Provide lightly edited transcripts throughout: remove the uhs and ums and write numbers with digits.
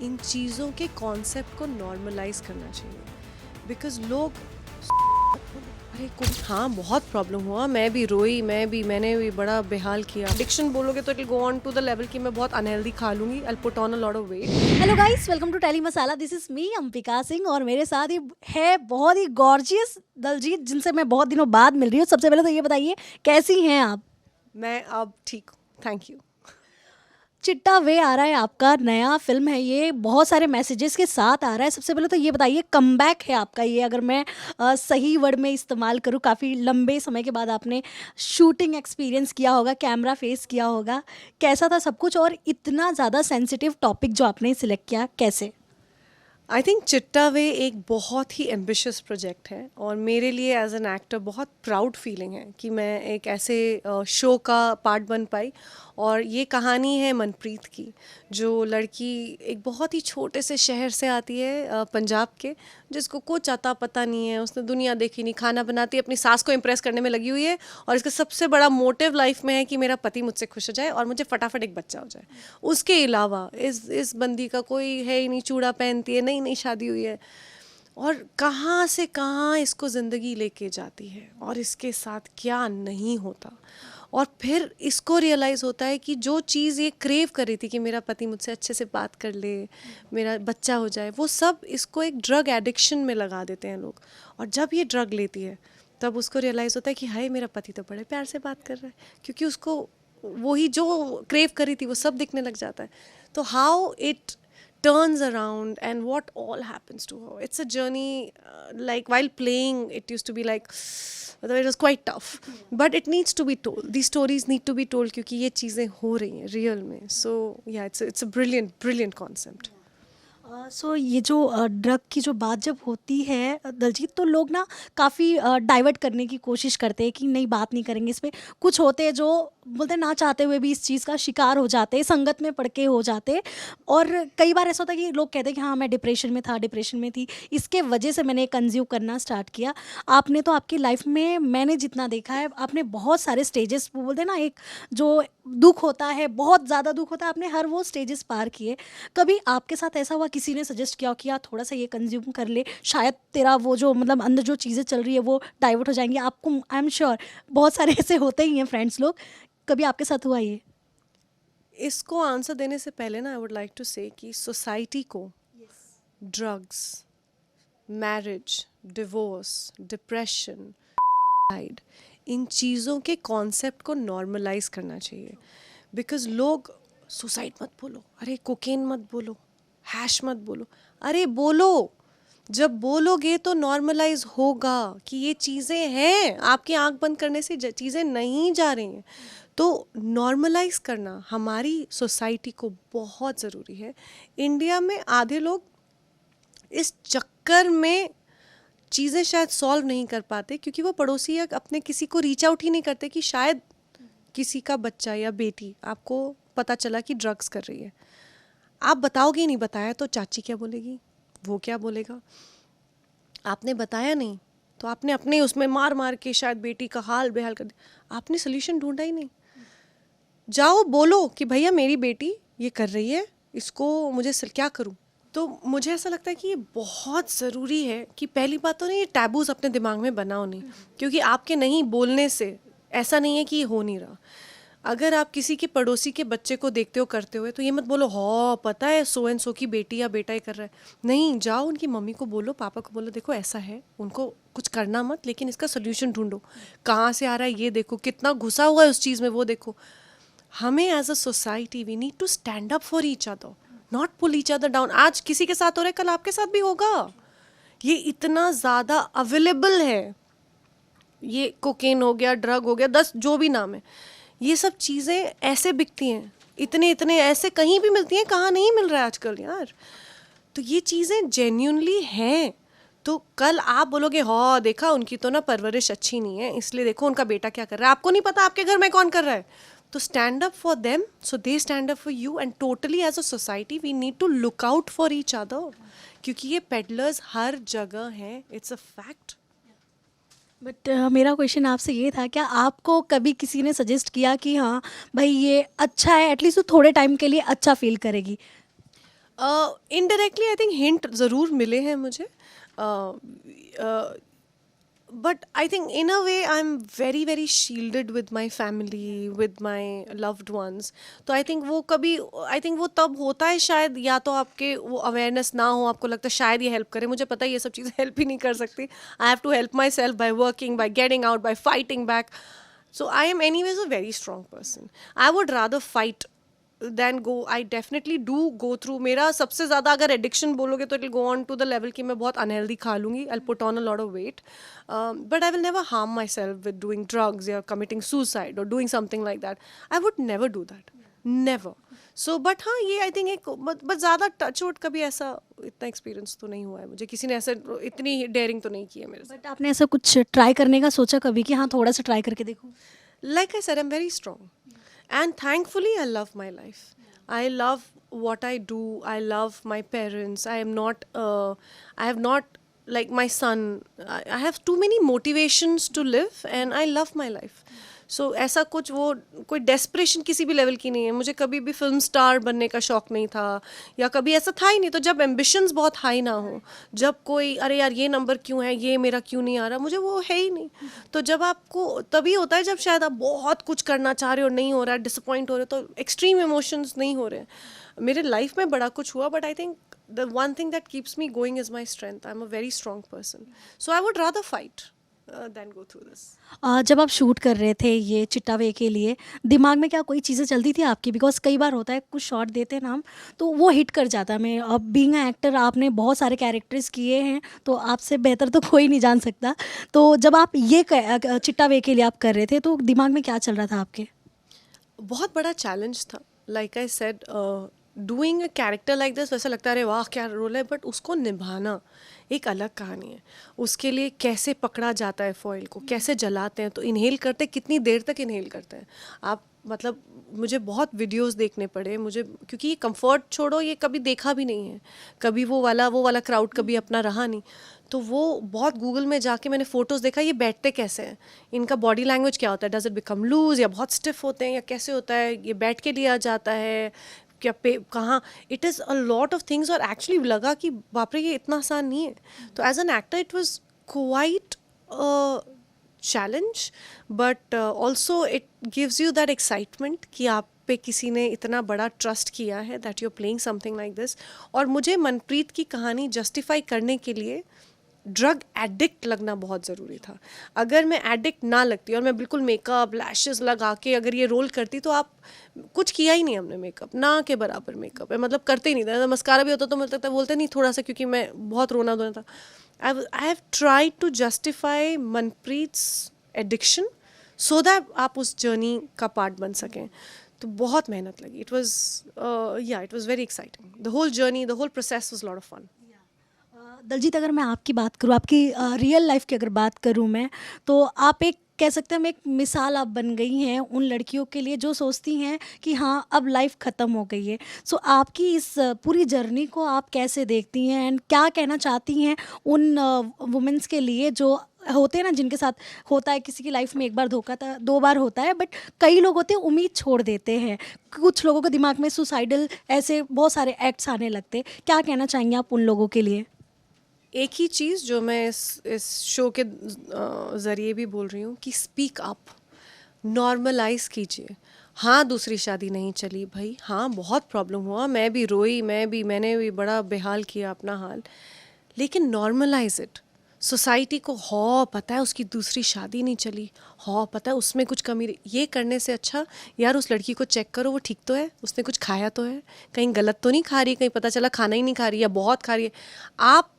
इन चीज़ों के कॉन्सेप्ट को नॉर्मलाइज करना चाहिए बिकॉज लोग अरे हाँ बहुत प्रॉब्लम हुआ, मैं भी रोई, मैंने भी बड़ा बेहाल किया। एडिक्शन बोलोगे तो it will go on to the level कि मैं बहुत अनहेल्दी खा लूंगी, I put on a lot of weight. Hello guys, welcome to Telly Masala. This is me Ambika Singh और मेरे साथ ही है बहुत ही गॉर्जियस दलजीत, जिनसे मैं बहुत दिनों बाद मिल रही हूँ। सबसे पहले तो ये बताइए, कैसी हैं आप? मैं अब ठीक हूँ, थैंक यू। चिट्टा वे आ रहा है, आपका नया फिल्म है ये, बहुत सारे मैसेजेस के साथ आ रहा है। सबसे पहले तो ये बताइए, कमबैक है आपका ये, अगर मैं सही वर्ड में इस्तेमाल करूँ। काफ़ी लंबे समय के बाद आपने शूटिंग एक्सपीरियंस किया होगा, कैमरा फेस किया होगा। कैसा था सब कुछ, और इतना ज़्यादा सेंसिटिव टॉपिक जो आपने सिलेक्ट किया, कैसे? आई थिंक चिट्टा वे एक बहुत ही एम्बिशियस प्रोजेक्ट है और मेरे लिए एज एन एक्टर बहुत प्राउड फीलिंग है कि मैं एक ऐसे शो का पार्ट बन पाई। और ये कहानी है मनप्रीत की, जो लड़की एक बहुत ही छोटे से शहर से आती है, पंजाब के, जिसको कुछ अता पता नहीं है, उसने दुनिया देखी नहीं, खाना बनाती है, अपनी सास को इम्प्रेस करने में लगी हुई है और इसका सबसे बड़ा मोटिव लाइफ में है कि मेरा पति मुझसे खुश हो जाए और मुझे फटाफट एक बच्चा हो जाए। उसके अलावा इस बंदी का कोई है ही नहीं, चूड़ा पहनती है, नई नई शादी हुई है और कहाँ से कहाँ इसको ज़िंदगी लेके जाती है और इसके साथ क्या नहीं होता। और फिर इसको रियलाइज़ होता है कि जो चीज़ ये क्रेव कर रही थी कि मेरा पति मुझसे अच्छे से बात कर ले, मेरा बच्चा हो जाए, वो सब इसको एक ड्रग एडिक्शन में लगा देते हैं लोग। और जब ये ड्रग लेती है तब उसको रियलाइज़ होता है कि हाय, मेरा पति तो बड़े प्यार से बात कर रहा है, क्योंकि उसको वही जो क्रेव करी थी वो सब दिखने लग जाता है। तो how it turns around and what all happens to her. It's a journey, like while playing, it used to be like, it was quite tough. But it needs to be told. These stories need to be told क्योंकि ये चीज़ें हो रही हैं real में. So yeah, it's a brilliant concept. सो ये जो drug की जो बात जब होती है दलजीत, तो लोग ना काफ़ी डाइवर्ट करने की कोशिश करते हैं कि नहीं, बात नहीं करेंगे इस पे। कुछ होते हैं जो बोलते हैं ना चाहते हुए भी इस चीज़ का शिकार हो जाते हैं, संगत में पड़ के हो जाते हैं। और कई बार ऐसा होता है कि लोग कहते हैं कि हाँ, मैं डिप्रेशन में था, डिप्रेशन में थी, इसके वजह से मैंने कंज्यूम करना स्टार्ट किया। आपने तो आपकी लाइफ में, मैंने जितना देखा है, आपने बहुत सारे स्टेजेस, वो बोलते हैं ना, एक जो दुख होता है, बहुत ज़्यादा दुख होता है, आपने हर वो स्टेजेस पार किए। कभी आपके साथ ऐसा हुआ, किसी ने सजेस्ट किया हो कि यार थोड़ा सा ये कंज्यूम कर ले, शायद तेरा वो जो मतलब अंदर जो चीज़ें चल रही है वो डाइवर्ट हो जाएंगी? आपको, आई एम श्योर बहुत सारे ऐसे होते ही हैं फ्रेंड्स लोग। कभी आपके साथ हुआ ये? इसको आंसर देने से पहले ना आई वुड लाइक टू से कि सोसाइटी को ड्रग्स, मैरिज, डिवोर्स, डिप्रेशन, इन चीज़ों के कॉन्सेप्ट को नॉर्मलाइज करना चाहिए। बिकॉज लोग सुसाइड मत बोलो, अरे कोकेन मत बोलो, हैश मत बोलो, अरे बोलो। जब बोलोगे तो नॉर्मलाइज होगा कि ये चीज़ें हैं, आपकी आंख बंद करने से चीज़ें नहीं जा रही हैं। तो नॉर्मलाइज करना हमारी सोसाइटी को बहुत ज़रूरी है। इंडिया में आधे लोग इस चक्कर में चीज़ें शायद सॉल्व नहीं कर पाते क्योंकि वो पड़ोसी या अपने किसी को रीच आउट ही नहीं करते कि शायद किसी का बच्चा या बेटी आपको पता चला कि ड्रग्स कर रही है। आप बताओगे, नहीं बताया तो चाची क्या बोलेगी, वो क्या बोलेगा। आपने बताया नहीं तो आपने अपने उसमें मार मार के शायद बेटी का हाल बेहाल कर दिया। आपने सोल्यूशन ढूंढा ही नहीं। जाओ बोलो कि भैया मेरी बेटी ये कर रही है, इसको मुझे क्या करूं। तो मुझे ऐसा लगता है कि ये बहुत ज़रूरी है कि पहली बात तो ना, ये टैबूज अपने दिमाग में बनाओ नहीं, क्योंकि आपके नहीं बोलने से ऐसा नहीं है कि ये हो नहीं रहा। अगर आप किसी के पड़ोसी के बच्चे को देखते हो करते हुए तो ये मत बोलो हाँ पता है सो एंड सो की बेटी या बेटा ही कर रहा है। नहीं, जाओ उनकी मम्मी को बोलो, पापा को बोलो, देखो ऐसा है, उनको कुछ करना मत, लेकिन इसका सोल्यूशन ढूंढो, कहाँ से आ रहा है ये देखो, कितना घुसा हुआ है उस चीज़ में वो देखो। हमें as a society we need to stand up for each other, not pull each other down. आज किसी के साथ हो रहा है, कल आपके साथ भी होगा। ये इतना ज़्यादा अवेलेबल है, ये कोकेन हो गया, ड्रग हो गया, 10 जो भी नाम है, ये सब चीज़ें ऐसे बिकती हैं, इतने इतने ऐसे कहीं भी मिलती हैं, कहाँ नहीं मिल रहा है आजकल यार। तो ये चीज़ें जेन्यूनली हैं। तो कल आप बोलोगे हाँ देखा उनकी तो ना परवरिश अच्छी नहीं है, इसलिए देखो उनका बेटा क्या कर रहा है, आपको नहीं पता आपके घर में कौन कर रहा है। तो stand up for them so they stand up for you, and totally as a society we need to look out for each other, क्योंकि ये पेडलर्स हर जगह हैं, इट्स अ फैक्ट। बट मेरा क्वेश्चन आपसे ये था, क्या आपको कभी किसी ने सजेस्ट किया कि हाँ भाई ये अच्छा है, एटलीस्ट तो थोड़े टाइम के लिए अच्छा फील करेगी? इनडायरेक्टली आई थिंक हिंट ज़रूर मिले हैं मुझे, but I think in a way I am very very shielded with my family, with my loved ones. तो आई थिंक वो कभी, आई थिंक वो तब होता है शायद, या तो आपके वो अवेयरनेस ना हो, आपको लगता है शायद ये हेल्प करे. मुझे पता है ये सब चीज़ें हेल्प ही नहीं कर सकती. I have to help myself by working, by getting out, by fighting back. So I am anyways a very strong person. I would rather fight than go. I definitely do go through. मेरा सबसे ज़्यादा अगर addiction बोलोगे तो it will go on to the level कि मैं बहुत unhealthy खा लूँगी. I'll put on a lot of weight. But I will never harm myself with doing drugs or committing suicide or doing something like that. I would never do that. Never. So but हाँ ये I think एक but ज़्यादा touch wood कभी ऐसा इतना experience तो नहीं हुआ है मुझे. किसी ने ऐसे इतनी डेयरिंग तो नहीं की है मेरे साथ. बट आपने ऐसा कुछ ट्राई करने का सोचा कभी कि हाँ थोड़ा सा ट्राई करके देखूं? Like I said, I'm very strong. And thankfully, I love my life. I love what I do. I love my parents. I have not, like my son, I have too many motivations to live and I love my life. सो ऐसा कुछ वो कोई desperation किसी भी level की नहीं है. मुझे कभी भी फिल्म स्टार बनने का शौक़ नहीं था, या कभी ऐसा था ही नहीं. तो जब एम्बिशंस बहुत हाई ना हो, जब कोई अरे यार ये नंबर क्यों है, ये मेरा क्यों नहीं आ रहा, मुझे वो है ही नहीं. तो जब आपको तभी होता है जब शायद आप बहुत कुछ करना चाह रहे हो, नहीं हो रहा है, डिसअपॉइंट हो रहे हो, तो एक्सट्रीम इमोशंस नहीं हो रहे हैं. मेरे लाइफ में बड़ा कुछ हुआ, but I think the one thing that keeps me going is my strength. I am a very strong person. So I would rather fight than go through this. जब आप शूट कर रहे थे ये चिट्टा वे के लिए, दिमाग में क्या कोई चीज़ें चलती थी आपकी? बिकॉज कई बार होता है कुछ शॉट देते हैं ना हम, तो वो हिट कर जाता है. मैं अब बीइंग अ एक्टर आपने बहुत सारे कैरेक्टर्स किए हैं, तो आपसे बेहतर तो कोई नहीं जान सकता. तो जब आप ये चिट्टा वे के लिए आप कर रहे थे तो दिमाग में क्या चल रहा था आपके? बहुत बड़ा चैलेंज था. Like I said, doing a character like this, वैसा लगता है अरे वाह क्या रोल है, बट उसको निभाना एक अलग कहानी है. उसके लिए कैसे पकड़ा जाता है फॉइल को, कैसे जलाते हैं, तो इनहेल करते कितनी देर तक इनहेल करते हैं आप. मतलब मुझे बहुत वीडियोस देखने पड़े मुझे, क्योंकि ये कंफर्ट छोड़ो, ये कभी देखा भी नहीं है, कभी वो वाला क्राउड कभी अपना रहा नहीं. तो वो बहुत गूगल में जाके मैंने फ़ोटोज़ देखा, ये बैठते कैसे हैं, इनका बॉडी लैंग्वेज क्या होता है, डज इट बिकम लूज़, या बहुत स्टिफ होते हैं, या कैसे होता है, ये बैठ के लिया जाता है क्या पे कहाँ. It is a lot of things. और एक्चुअली लगा कि बाप रे ये इतना आसान नहीं है. तो as an actor it was quite challenge, but also it gives you that excitement कि आप पे किसी ने इतना बड़ा ट्रस्ट किया है, that you are playing something like this. और मुझे मनप्रीत की कहानी जस्टिफाई करने के लिए ड्रग एडिक्ट लगना बहुत ज़रूरी था. अगर मैं एडिक्ट ना लगती और मैं बिल्कुल मेकअप लैशेस लगा के अगर ये रोल करती, तो आप कुछ किया ही नहीं हमने. मेकअप ना के बराबर मेकअप है, मतलब करते ही नहीं था. मस्कारा भी होता तो मुझे लगता बोलते नहीं थोड़ा सा, क्योंकि मैं बहुत रोना धोना था. I have tried to justify Manpreet's addiction so that आप उस जर्नी का पार्ट बन सकें. तो बहुत मेहनत लगी. It was very exciting. The whole journey, the whole process was lot of fun. Daljeet, अगर मैं आपकी बात करूँ, आपकी रियल लाइफ की अगर बात करूँ मैं, तो आप एक कह सकते हैं, एक मिसाल आप बन गई हैं उन लड़कियों के लिए जो सोचती हैं कि हाँ अब लाइफ ख़त्म हो गई है. सो आपकी इस पूरी जर्नी को आप कैसे देखती हैं एंड क्या कहना चाहती हैं उन वुमेंस के लिए जो होते हैं ना, जिनके साथ होता है किसी की लाइफ में एक बार धोखा था, 2 बार होता है, बट कई लोग होते हैं उम्मीद छोड़ देते हैं. कुछ लोगों के दिमाग में सुसाइडल ऐसे बहुत सारे एक्ट्स आने लगते हैं. क्या कहना चाहेंगे आप उन लोगों के लिए? एक ही चीज़ जो मैं इस शो के ज़रिए भी बोल रही हूँ कि स्पीक अप, नॉर्मलाइज कीजिए. हाँ दूसरी शादी नहीं चली भाई, हाँ बहुत प्रॉब्लम हुआ, मैं भी रोई, मैंने भी बड़ा बेहाल किया अपना हाल, लेकिन नॉर्मलाइज इट. सोसाइटी को पता है उसकी दूसरी शादी नहीं चली, पता है उसमें कुछ कमी रही. ये करने से अच्छा यार उस लड़की को चेक करो, वो ठीक तो है, उसने कुछ खाया तो है, कहीं गलत तो नहीं खा रही, कहीं पता चला खाना ही नहीं खा रही या बहुत खा रही है. आप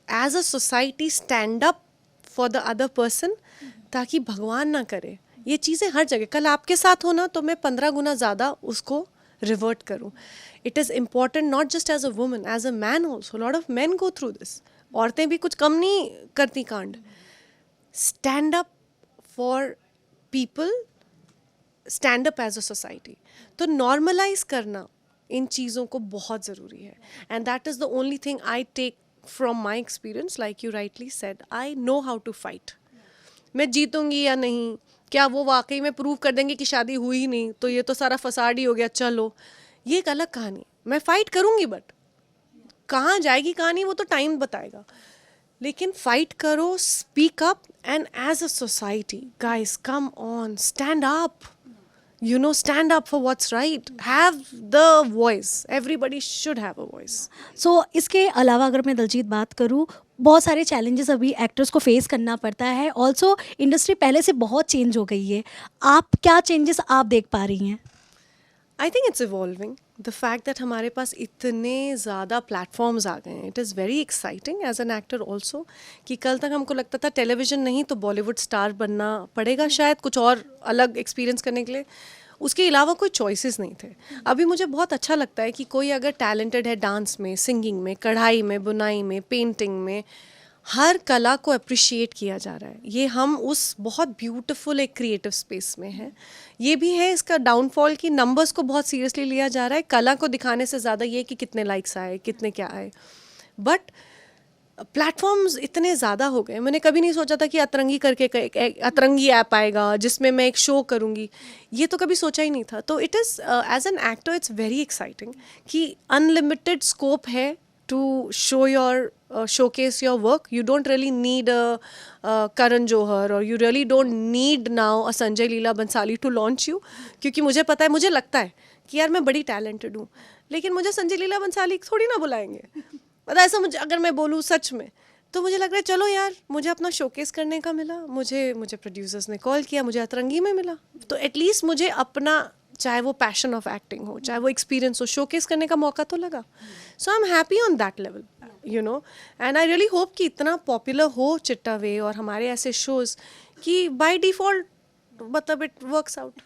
as a society stand up for the other person, ताकि भगवान ना करे ये चीज़ें हर जगह. कल आपके साथ हो ना, तो मैं 15 गुना ज़्यादा उसको रिवर्ट करूँ. It is important not just as a woman, as a man also. Lot of man go through this. औरतें भी कुछ कम नहीं करती कांड. Stand up for people, stand up as a society. तो नॉर्मलाइज करना इन चीज़ों को बहुत ज़रूरी है. And that is the only thing I take from my experience. Like you rightly said, I know how to fight. मैं जीतूंगी या नहीं, क्या वो वाकई में प्रूव कर देंगे कि शादी हुई ही नहीं, तो ये तो सारा फसाड ही हो गया, चलो ये एक अलग कहानी. मैं फाइट करूंगी, बट कहाँ जाएगी कहाँ नहीं वो तो टाइम बताएगा, लेकिन फाइट करो, speak up, and as a society guys come on, stand up, you know, stand up for what's right, have the voice, everybody should have a voice. सो इसके अलावा अगर मैं दलजीत बात करूँ, बहुत सारे चैलेंजेस अभी एक्टर्स को फेस करना पड़ता है। ऑल्सो इंडस्ट्री पहले से बहुत चेंज हो गई है, आप क्या चेंजेस आप देख पा रही हैं? I think it's evolving. The fact that हमारे पास इतने ज़्यादा प्लेटफॉर्म्स आ गए हैं, it is very exciting as an actor also, कि कल तक हमको लगता था टेलीविज़न नहीं तो बॉलीवुड स्टार बनना पड़ेगा शायद कुछ और अलग एक्सपीरियंस करने के लिए, उसके अलावा कोई चॉइसेस नहीं थे। अभी मुझे बहुत अच्छा लगता है कि कोई अगर टैलेंटेड है डांस में, सिंगिंग में, कढ़ाई में, बुनाई में, पेंटिंग में, हर कला को अप्रिशिएट किया जा रहा है। ये हम उस बहुत ब्यूटीफुल एक क्रिएटिव स्पेस में है। ये भी है इसका डाउनफॉल कि नंबर्स को बहुत सीरियसली लिया जा रहा है, कला को दिखाने से ज़्यादा ये कि कितने लाइक्स आए, कितने क्या आए। बट प्लेटफॉर्म्स इतने ज़्यादा हो गए, मैंने कभी नहीं सोचा था कि अतरंगी करके एक अतरंगी ऐप आएगा जिसमें मैं एक शो करूँगी, ये तो कभी सोचा ही नहीं था। तो it is as an actor it's very exciting कि अनलिमिटेड स्कोप है to show your showcase your work. You don't really need a Karan Johar, or you really don't need now a Sanjay Leela Bhansali to launch you, क्योंकि मुझे पता है, मुझे लगता है कि यार मैं बड़ी टैलेंटेड हूँ, लेकिन मुझे संजय लीला बंसाली थोड़ी ना बुलाएंगे। पता है, ऐसा मुझे अगर मैं बोलूँ सच में तो मुझे लग रहा है चलो यार, मुझे अपना शोकेस करने का मिला, मुझे प्रोड्यूसर्स ने कॉल किया, मुझे अतरंगी में मिला, तो एटलीस्ट मुझे अपना, चाहे वो पैशन ऑफ एक्टिंग हो, चाहे वो एक्सपीरियंस हो, शोकेस करने का मौका तो लगा। So I am happy on that level, you know, and I really hope कि इतना पॉपुलर हो चिट्टा वे और हमारे ऐसे शोज़ कि बाय डिफ़ॉल्ट मतलब it works out.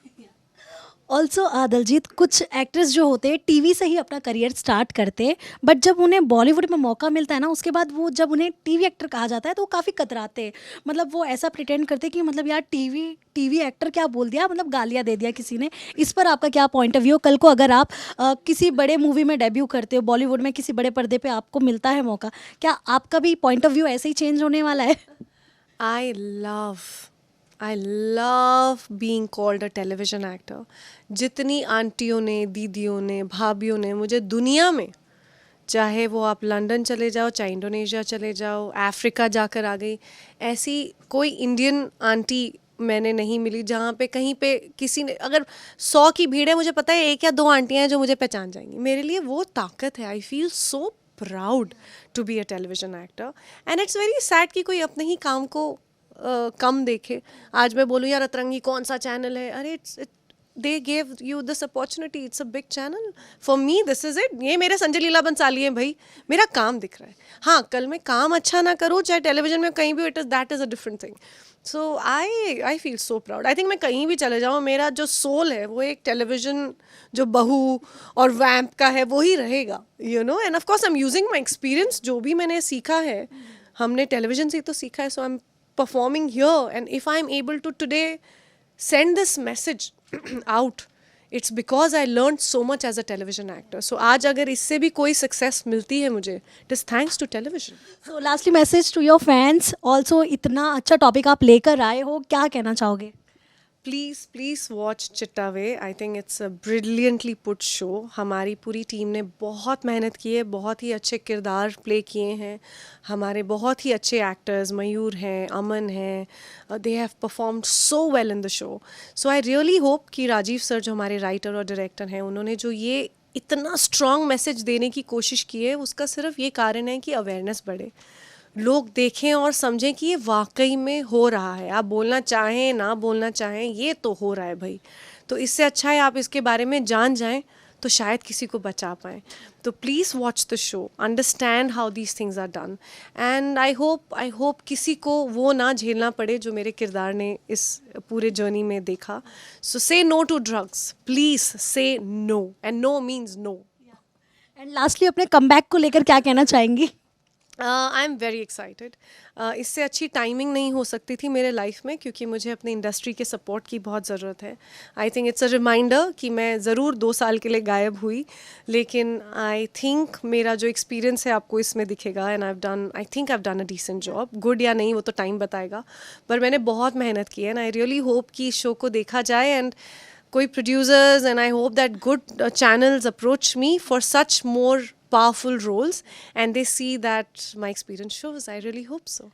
Also Daljeet, कुछ एक्टर्स जो होते हैं टीवी से ही अपना करियर स्टार्ट करते हैं, बट जब उन्हें बॉलीवुड में मौका मिलता है ना, उसके बाद वो जब उन्हें टीवी एक्टर कहा जाता है तो वो काफ़ी कतराते हैं। मतलब वो ऐसा प्रिटेंड करते हैं कि मतलब यार टीवी एक्टर क्या बोल दिया, मतलब गालियाँ दे दिया किसी ने। इस पर आपका क्या पॉइंट ऑफ व्यू? कल को अगर आप किसी बड़े मूवी में डेब्यू करते हो, बॉलीवुड में किसी बड़े पर्दे पे आपको मिलता है मौका, क्या आपका भी पॉइंट ऑफ व्यू ऐसे ही चेंज होने वाला है? I love being called a television actor. जितनी आंटियों ने, दीदियों ने, भाभीयों ने मुझे दुनिया में, चाहे वो आप लंदन चले जाओ, चाहे इंडोनेशिया चले जाओ, अफ्रीका जाकर आ गई, ऐसी कोई इंडियन आंटी मैंने नहीं मिली जहाँ पे कहीं पे किसी ने, अगर 100 की भीड़ है, मुझे पता है 1 या 2 आंटियाँ हैं जो मुझे पहचान जाएंगी। मेरे लिए वो ताकत है। I feel so proud to be a television actor, and it's very sad कि कोई अपने ही काम को कम देखे। आज मैं बोलूँ यार अतरंगी कौन सा चैनल है, अरे they gave you this opportunity, it's a big channel, for me this is it, ये मेरे संजय लीला बंसाली है भाई, मेरा काम दिख रहा है। हाँ, कल मैं काम अच्छा ना करूँ, चाहे टेलीविजन में कहीं भी, that is a different thing. So I feel so proud. I think मैं कहीं भी चले जाऊँ, मेरा जो सोल है वो एक टेलीविजन जो बहू और वैम्प का है वो ही रहेगा, you know, and of course I'm using my experience, जो भी मैंने सीखा है, हमने टेलीविजन से ही तो सीखा है, so I'm performing here, and if I'm able to today send this message out, it's because I learned so much as a television actor. So आज अगर इससे भी कोई success मिलती है मुझे, it is thanks to television. So lastly message to your fans. Also इतना अच्छा टॉपिक आप लेकर आए हो, क्या कहना चाहोगे? Please watch चिट्टा वे. I think it's a brilliantly put show. हमारी पूरी टीम ने बहुत मेहनत की है, बहुत ही अच्छे किरदार प्ले किए हैं, हमारे बहुत ही अच्छे एक्टर्स मयूर हैं, अमन हैं, they have performed so well in the show. So I really hope कि राजीव सर जो हमारे राइटर और डायरेक्टर हैं, उन्होंने जो ये इतना स्ट्रॉन्ग मैसेज देने की कोशिश की है, उसका सिर्फ ये कारण है कि अवेयरनेस बढ़े, लोग देखें और समझें कि ये वाकई में हो रहा है। आप बोलना चाहें ना बोलना चाहें, ये तो हो रहा है भाई। तो इससे अच्छा है आप इसके बारे में जान जाएं, तो शायद किसी को बचा पाएँ। तो please watch the show, understand how these things are done, and I hope किसी को वो ना झेलना पड़े जो मेरे किरदार ने इस पूरे जर्नी में देखा। So say no to drugs, please say no, and no means no. And lastly अपने कमबैक को लेकर क्या कहना चाहेंगी? I am very excited. इससे अच्छी टाइमिंग नहीं हो सकती थी मेरे लाइफ में, क्योंकि मुझे अपनी इंडस्ट्री के सपोर्ट की बहुत ज़रूरत है। I think it's a reminder कि मैं ज़रूर 2 साल के लिए गायब हुई, लेकिन आई थिंक मेरा जो एक्सपीरियंस है आपको इसमें दिखेगा, and I think I have done a decent job. Good या नहीं वो तो टाइम बताएगा, पर मैंने बहुत मेहनत की है, एंड आई रियली होप कि इस शो को देखा जाए, एंड कोई producers, and I hope that good channels approach me for such more powerful roles, and they see that my experience shows. I really hope so.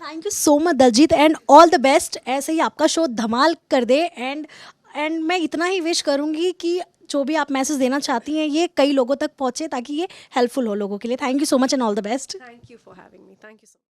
Thank you so much Daljeet and all the best. ऐसे ही आपका show धमाल कर दे. And मैं इतना ही wish करूँगी कि जो भी आप मैसेज देना चाहती हैं ये कई लोगों तक पहुँचे ताकि ये हेल्पफुल हो लोगों के लिए. Thank you so much and all the best. Thank you for having me. Thank you so much.